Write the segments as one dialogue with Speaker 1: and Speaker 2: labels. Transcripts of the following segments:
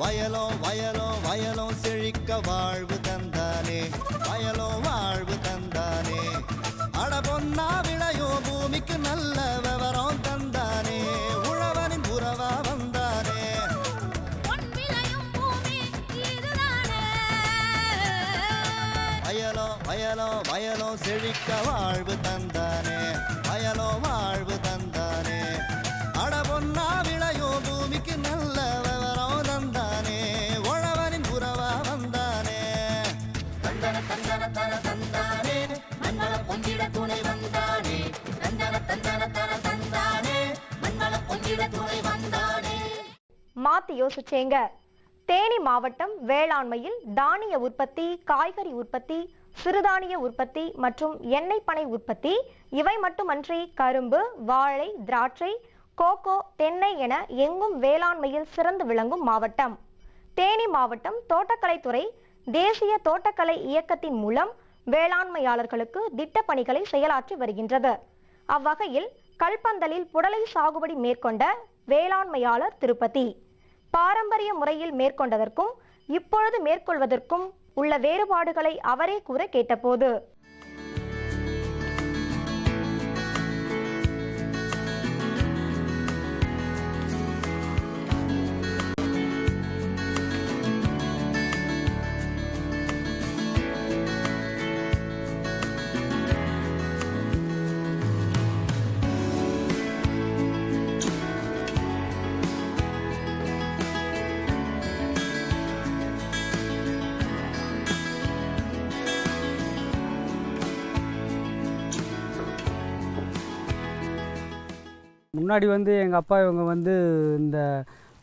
Speaker 1: வயலோ வயலோ வயலோ செழிக்க வாழ்வு தந்தானே, வயலோ வாழ்வு தந்தானே. அட பொன்னா விளையோ பூமிக்கு நல்ல விவரம் தந்தானே, உழவனின் உறவா வந்தானே. வயலோ வயலோ வயலோ செழிக்க வாழ்வு தந்தானே, வயலோ வாழ்வு தந்தானே. அட பொன்னா விளையோ பூமிக்கு நல்ல விவரம் தந்தானே, உழவனின் உறவா வந்தானே. தந்தன தந்தன தன தந்தானே, மண்ணள பொங்கிட துணை வந்தானே. தந்தன தந்தன தன தந்தானே, மண்ணள பொங்கிட துணை வந்தானே.
Speaker 2: மாத்தி யோசிச்சேங்க. தேனி மாவட்டம் வேளாண்மையில் தானிய உற்பத்தி, காய்கறி உற்பத்தி, சிறுதானிய உற்பத்தி மற்றும் எண்ணெய் பனை உற்பத்தி இவை மட்டுமன்றி கரும்பு, வாழை, திராட்சை, கோகோ, தென்னை என எங்கும் வேளாண்மையில் சிறந்து விளங்கும் மாவட்டம். தேனி மாவட்டம் தோட்டக்கலைத்துறை தேசிய தோட்டக்கலை இயக்கத்தின் மூலம் வேளாண்மையாளர்களுக்கு திட்டப்பணிகளை செயலாற்றி வருகின்றது. அவ்வகையில் கல்பந்தலில் புடலை சாகுபடி மேற்கொண்ட வேளாண்மையாளர் திருப்பதி பாரம்பரிய முறையில் மேற்கொண்டதற்கும் இப்பொழுது மேற்கொள்வதற்கும் உள்ள வேறுபாடுகளை அவரே கூற கேட்டபோது,
Speaker 3: முன்னாடி எங்கள் அப்பா இவங்க இந்த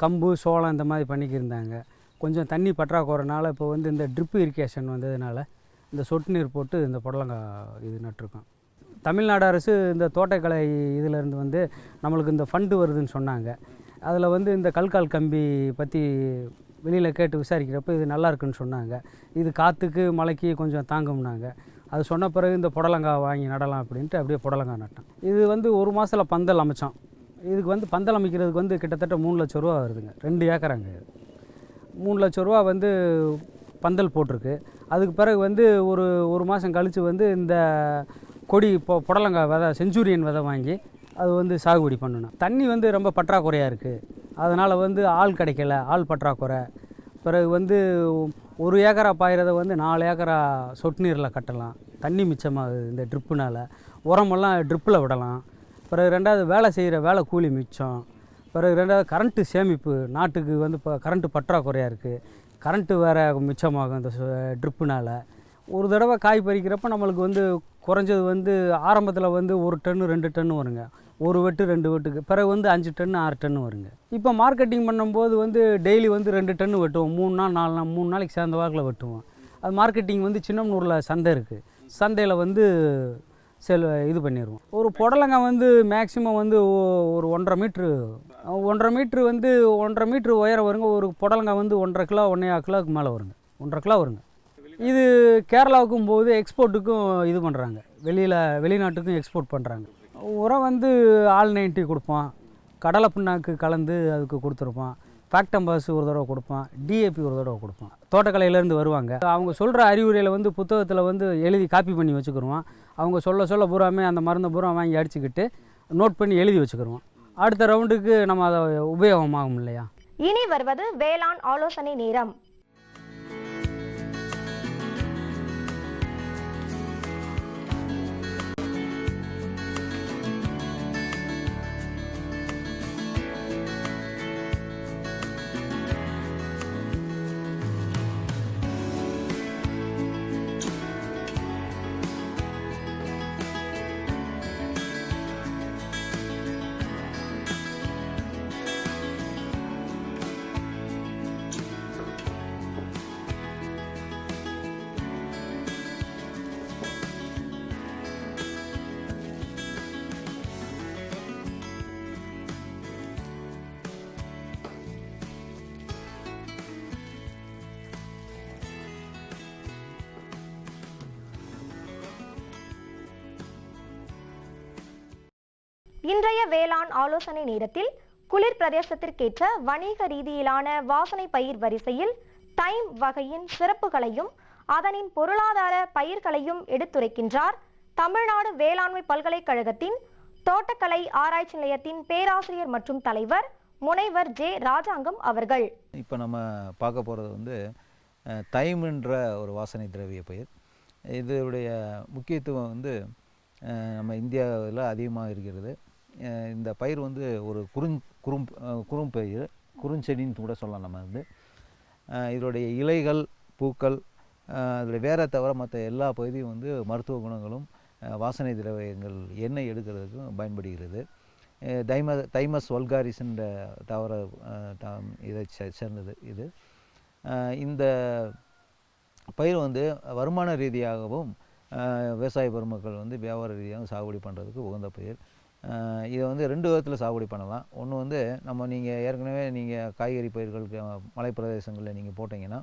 Speaker 3: கம்பு, சோளம் இந்த மாதிரி பண்ணிக்கிருந்தாங்க. கொஞ்சம் தண்ணி பற்றாக்குறைனால இப்போ இந்த ட்ரிப் இரிகேஷன் வந்ததுனால இந்த சொட்டு நீர் போட்டு இந்த புடலங்காய் இது நட்டிருக்கோம். தமிழ்நாடு அரசு இந்த தோட்டக்கலை இதிலேருந்து நம்மளுக்கு இந்த ஃபண்டு வருதுன்னு சொன்னாங்க. அதில் இந்த கல்கால் கம்பி பற்றி வெளியில் கேட்டு விசாரிக்கிறப்போ இது நல்லா இருக்குன்னு சொன்னாங்க. இது காற்றுக்கு மழைக்கு கொஞ்சம் தாங்கும்னாங்க. அது சொன்ன பிறகு இந்த புடலங்காய் வாங்கி நடலாம் அப்படின்ட்டு அப்படியே புடலங்காய் நட்டோம். இது ஒரு மாதத்தில் பந்தல் அமைச்சோம். இதுக்கு பந்தல் அமைக்கிறதுக்கு கிட்டத்தட்ட 3 லட்ச ரூபா வருதுங்க. 2 ஏக்கராங்க. 3 லட்ச ரூபா பந்தல் போட்டிருக்கு. அதுக்கு பிறகு ஒரு மாதம் கழித்து இந்த கொடி புடலங்காய் விதை, செஞ்சுரியன் விதை வாங்கி அது சாகுபடி பண்ணணும். தண்ணி ரொம்ப பற்றாக்குறையாக இருக்குது. அதனால் ஆள் கிடைக்கல, ஆள் பற்றாக்குறை. பிறகு 1 ஏக்கரா பாயிறதை 4 ஏக்கரா சொட்டு நீரில் கட்டலாம். தண்ணி மிச்சமாகுது இந்த ட்ரிப்புனால். உரமெல்லாம் ட்ரிப்பில் விடலாம். பிறகு 2வது வேலை செய்கிற வேலை கூலி மிச்சம். பிறகு 2வது கரண்ட்டு சேமிப்பு. நாட்டுக்கு இப்போ கரண்ட்டு பற்றாக்குறையாக இருக்குது. கரண்ட்டு வேறு மிச்சமாகும் இந்த ட்ரிப்புனால். ஒரு தடவை காய் பறிக்கிறப்ப நம்மளுக்கு குறைஞ்சது ஆரம்பத்தில் 1 டன்னு 2 டன்னு வருங்க. 1 வெட்டு 2 வெட்டுக்கு பிறகு 5 டன்னு 6 டன்னு வருங்க. இப்போ மார்க்கெட்டிங் பண்ணும்போது டெய்லி 2 டன்னு வெட்டுவோம். 3 நாள் 4 நாள் 3 நாளைக்கு சேர்ந்த வாக்கில் வெட்டுவோம். அது மார்க்கெட்டிங் சின்னம்னூரில் சந்தை இருக்குது. சந்தையில் இது பண்ணிடுவோம். ஒரு புடலங்காய் மேக்ஸிமம் ஒரு 1.5 மீட்ரு 1.5 மீட்ரு 1.5 மீட்ரு உயரம் வருங்க. ஒரு புடலங்காய் 1.5 கிலோ 1.25 கிலோவுக்கு மேலே வருங்க. 1.5 கிலோ வருங்க. இது கேரளாவுக்கும் போது எக்ஸ்போர்ட்டுக்கும் இது பண்ணுறாங்க. வெளிநாட்டுக்கும் எக்ஸ்போர்ட் பண்ணுறாங்க. உரம் ஆல் 90 கொடுப்போம். கடலை புண்ணாக்கு கலந்து அதுக்கு கொடுத்துருப்போம். ஃபேக்டம்பஸ் ஒரு தடவை கொடுப்போம். டிஏபி ஒரு தடவை கொடுப்போம். தோட்டக்கலையிலேருந்து வருவாங்க. அவங்க சொல்கிற அறிவுரையில் புத்தகத்தில் எழுதி காப்பி பண்ணி வச்சுக்கிடுவோம். அவங்க சொல்ல பூராமே அந்த மருந்தை பூரா வாங்கி அடிச்சுக்கிட்டு நோட் பண்ணி எழுதி வச்சுக்கிடுவோம். அடுத்த ரவுண்டுக்கு நம்ம அதை உபயோகமாகும் இல்லையா.
Speaker 2: இனி வருவது வேளாண் ஆலோசனை நேரம். இன்றைய வேளாண் ஆலோசனை நேரத்தில் குளிர் பிரதேசத்திற்கேற்ற வணிக ரீதியிலான வாசனை பயிர் வரிசையில் தைம் வகையின் சிறப்புகளையும் அதனின் பொருளாதார பயிர்களையும் எடுத்துரைக்கின்றார் தமிழ்நாடு வேளாண்மை பல்கலைக்கழகத்தின் தோட்டக்கலை ஆராய்ச்சி நிலையத்தின் பேராசிரியர் மற்றும் தலைவர் முனைவர் ஜே ராஜாங்கம் அவர்கள்.
Speaker 4: இப்போ நம்ம பார்க்க போகிறது வந்து தைம்ன்ற ஒரு வாசனை திரவிய பயிர். இதனுடைய முக்கியத்துவம் வந்து நம்ம இந்தியாவில் அதிகமாக இருக்கிறது. இந்த பயிர் வந்து ஒரு குறும்பயிர், குறுஞ்செடின்னு கூட சொல்லலாம். நம்ம வந்து இதனுடைய இலைகள், பூக்கள், அதோடைய வேற தவிர மற்ற எல்லா பகுதியும் வந்து மருத்துவ குணங்களும் வாசனை திரவியங்கள் எண்ணெய் எடுக்கிறதுக்கும் பயன்படுகிறது. தைமஸ் வல்காரிஸ்ன்ற தாவர இதை சேர்ந்தது இது. இந்த பயிர் வந்து வருமான ரீதியாகவும் விவசாய பெருமக்கள் வந்து வியாபார ரீதியாகவும் சாகுபடி பண்ணுறதுக்கு உகந்த பயிர். இதை வந்து 2 விதத்தில் சாகுபடி பண்ணலாம். ஒன்று வந்து நீங்கள் ஏற்கனவே காய்கறி பயிர்களுக்கு மலைப்பிரதேசங்களில் நீங்கள் போட்டிங்கன்னா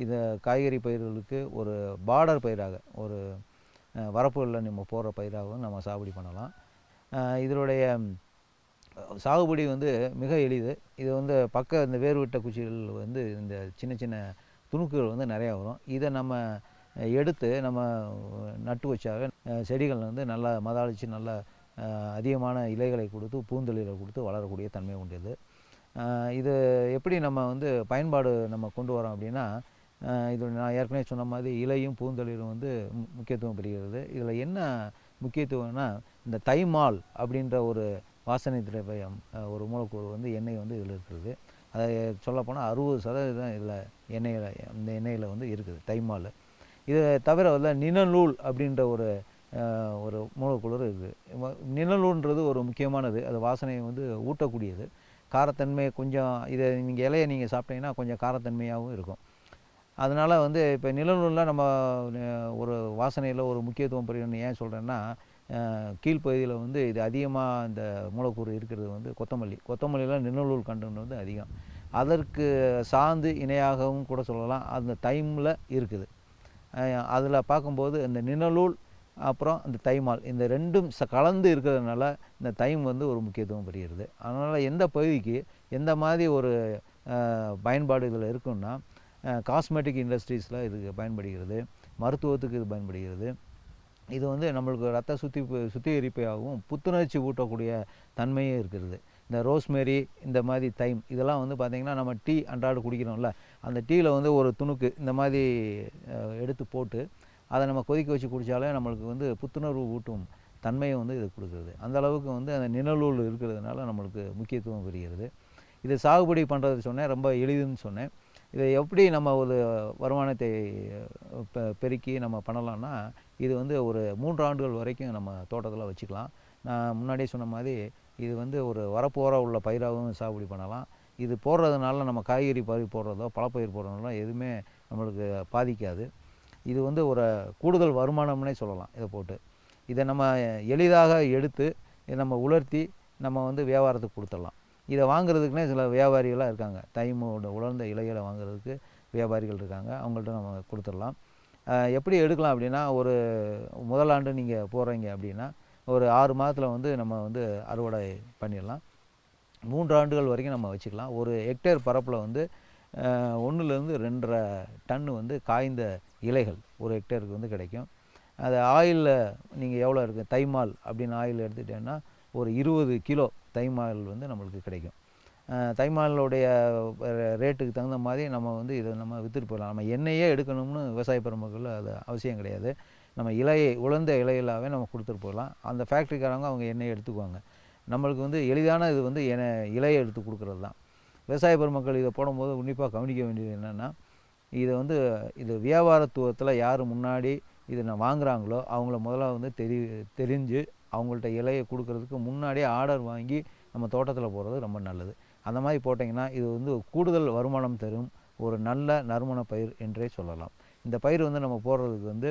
Speaker 4: இதை காய்கறி பயிர்களுக்கு ஒரு பார்டர் பயிராக, ஒரு வரப்புகளில் நம்ம போடுற பயிராகவும் நம்ம சாகுபடி பண்ணலாம். இதனுடைய சாகுபடி வந்து மிக எளிது. இது வந்து இந்த வேர்விட்ட குச்சிகள் வந்து இந்த சின்ன சின்ன துணுக்குகள் வந்து நிறையா வரும். இதை நம்ம எடுத்து நம்ம நட்டு வச்சாக செடிகள் வந்து நல்லா மதாளித்து நல்லா அதிகமான இலைகளை கொடுத்து பூந்தளிரை கொடுத்து வளரக்கூடிய தன்மை உண்டு. இது எப்படி நம்ம வந்து பயன்பாடு நம்ம கொண்டு வரோம் அப்படின்னா, இது நான் ஏற்கனவே சொன்ன மாதிரி இலையும் பூந்தளிரும் வந்து முக்கியத்துவம் பெறுகிறது. இதில் என்ன முக்கியத்துவம்னா, இந்த தைமால் அப்படின்ற ஒரு வாசனை திரவியம், ஒரு மூலக்கூறு வந்து எண்ணெய் வந்து இதில் இருக்கிறது. அதை சொல்லப்போனால் 60% இதில் இந்த எண்ணெயில் வந்து இருக்குது தைமால். இதை தவிர வந்து நிணநூல் அப்படின்ற ஒரு மூலக்கூறு இருக்குது. நிணநூல்ன்றது ஒரு முக்கியமானது. அது வாசனையை வந்து ஊட்டக்கூடியது. காரத்தன்மை கொஞ்சம், இதை இலையை நீங்கள் சாப்பிட்டீங்கன்னா கொஞ்சம் காரத்தன்மையாகவும் இருக்கும். அதனால் வந்து இப்போ நிலநூலில் நம்ம ஒரு வாசனையில் ஒரு முக்கியத்துவம் பெறுன்னு ஏன் சொல்கிறேன்னா, கீழ்ப்பகுதியில் வந்து இது அதிகமாக இந்த மூலக்கூறு இருக்கிறது வந்து கொத்தமல்லியில் நிலநூல் கண்டென்ட் வந்து அதிகம். அதற்கு சார்ந்து இணையாகவும் கூட சொல்லலாம். அந்த தைமில் இருக்குது. அதில் பார்க்கும்போது இந்த நிணநூல் அப்புறம் இந்த தைமால், இந்த ரெண்டும் கலந்து இருக்கிறதுனால இந்த தைம் வந்து ஒரு முக்கியத்துவம் பெறுகிறது. அதனால் எந்த பகுதிக்கு எந்த மாதிரி ஒரு பயன்பாடு இதில் இருக்குன்னா, காஸ்மெட்டிக் இண்டஸ்ட்ரீஸில் இதுக்கு பயன்படுகிறது, மருத்துவத்துக்கு இது பயன்படுகிறது. இது வந்து நம்மளுக்கு ரத்த சுத்திகரிப்பாகவும் புத்துணர்ச்சி ஊட்டக்கூடிய தன்மையே இருக்கிறது. இந்த ரோஸ்மேரி, இந்த மாதிரி தைம், இதெல்லாம் வந்து பார்த்திங்கன்னா நம்ம டீ அன்றாட குடிக்கிறோம்ல, அந்த டீயில் வந்து ஒரு துணுக்கு இந்த மாதிரி எடுத்து போட்டு அதை நம்ம கொதிக்க வச்சு குடித்தாலே நம்மளுக்கு வந்து புத்துணர்வு ஊட்டும் தன்மையை வந்து இது கொடுக்குறது. அந்த அளவுக்கு வந்து அந்த நிழலூல் இருக்கிறதுனால நம்மளுக்கு முக்கியத்துவம் பெறுகிறது. இது சாகுபடி பண்ணுறது சொன்னேன், ரொம்ப எளிதுன்னு சொன்னேன். இதை எப்படி நம்ம ஒரு வருமானத்தை பெருக்கி நம்ம பண்ணலாம்னா, இது வந்து ஒரு 3 ஆண்டுகள் வரைக்கும் நம்ம தோட்டத்தில் வச்சுக்கலாம். நான் முன்னாடியே சொன்ன மாதிரி இது வந்து ஒரு வரப்போற உள்ள பயிராகவும் சாகுபடி பண்ணலாம். இது போடுறதுனால நம்ம காய்கறி பயிர் போடுறதோ பழப்பயிர் போடுறதுனால எதுவுமே நம்மளுக்கு பாதிக்காது. இது வந்து ஒரு கூடுதல் வருமானம்னே சொல்லலாம். இதை போட்டு இதை நம்ம எளிதாக எடுத்து நம்ம உலர்த்தி நம்ம வந்து வியாபாரத்துக்கு கொடுத்துடலாம். இதை வாங்குறதுக்குன்னே சில வியாபாரிகளாக இருக்காங்க. தைமோட உலர்ந்த இலைகளை வாங்குறதுக்கு வியாபாரிகள் இருக்காங்க. அவங்கள்ட்ட நம்ம கொடுத்துடலாம். எப்படி எடுக்கலாம் அப்படின்னா, ஒரு முதலாண்டு நீங்கள் போடுறீங்க அப்படின்னா ஒரு 6 மாதத்தில் வந்து நம்ம வந்து அறுவடை பண்ணிடலாம். 3 ஆண்டுகள் வரைக்கும் நம்ம வச்சுக்கலாம். ஒரு ஹெக்டேர் பரப்பில் வந்து 1லேருந்து 2.5 டன்னு வந்து காய்ந்த இலைகள் ஒரு ஹெக்டேருக்கு வந்து கிடைக்கும். அது ஆயிலில் நீங்கள் எவ்வளோ இருக்குது, தைமால் அப்படின்னு ஆயில் எடுத்துகிட்டேன்னா ஒரு 20 கிலோ தைமால் வந்து நம்மளுக்கு கிடைக்கும். தைமாலுடைய ரேட்டுக்கு தகுந்த மாதிரி நம்ம வந்து இதை நம்ம விற்றுட்டு போயிடலாம். நம்ம எண்ணெயே எடுக்கணும்னு விவசாய பெருமக்கள் அது அவசியம் கிடையாது. நம்ம உலர்ந்த இலைகளாகவே நம்ம கொடுத்துட்டு போயிடலாம். அந்த ஃபேக்ட்ரிக்காரங்க அவங்க எண்ணெயை எடுத்துக்குவாங்க. நம்மளுக்கு வந்து எளிதான இது வந்து இலையை எடுத்து கொடுக்குறது தான். விவசாய பெருமக்கள் இதை போடும்போது உன்னிப்பாக கவனிக்க வேண்டியது என்னென்னா, இதை வந்து இது வியாபாரத்துவத்தில் யார் முன்னாடி இதை வாங்குகிறாங்களோ அவங்கள முதல்ல வந்து தெரிஞ்சு அவங்கள்ட்ட இலையை கொடுக்கறதுக்கு முன்னாடியே ஆர்டர் வாங்கி நம்ம தோட்டத்தில் போடுறது ரொம்ப நல்லது. அந்த மாதிரி போட்டிங்கன்னா இது வந்து கூடுதல் வருமானம் தரும் ஒரு நல்ல நறுமண பயிர் என்றே சொல்லலாம். இந்த பயிர் வந்து நம்ம போடுறதுக்கு வந்து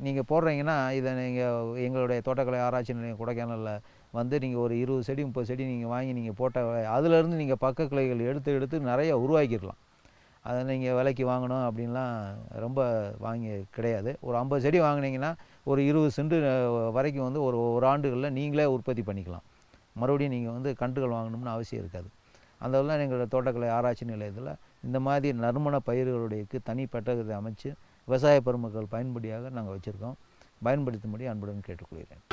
Speaker 4: நீங்கள் போடுறீங்கன்னா இதை நீங்கள் எங்களுடைய தோட்டக்கலை ஆராய்ச்சி நிலையம் கொடைக்கானலில் வந்து நீங்கள் ஒரு 20 செடி 30 செடி நீங்கள் வாங்கி நீங்கள் போட்ட அதிலேருந்து நீங்கள் பக்க கிளைகள் எடுத்து நிறைய உருவாக்கிடலாம். அதை நீங்கள் விலைக்கு வாங்கணும் அப்படின்லாம் ரொம்ப கிடையாது. ஒரு 50 செடி வாங்கினீங்கன்னா ஒரு 20 சென்ட் வரைக்கும் வந்து ஒரு ஆண்டுகளில் நீங்களே உற்பத்தி பண்ணிக்கலாம். மறுபடியும் நீங்கள் வந்து கன்றுகள் வாங்கணும்னு அவசியம் இருக்காது. அதெல்லாம் எங்களோட தோட்டக்கலை ஆராய்ச்சி நிலையத்தில் இந்த மாதிரி நறுமண பயிர்களுடைய தனி பெட்டகத்தை அமைச்சு விவசாய பெருமக்கள் பயன்படியாக நாங்கள் வச்சுருக்கோம். பயன்படுத்தும்படி அன்புடன் கேட்டுக்கொள்கிறேன்.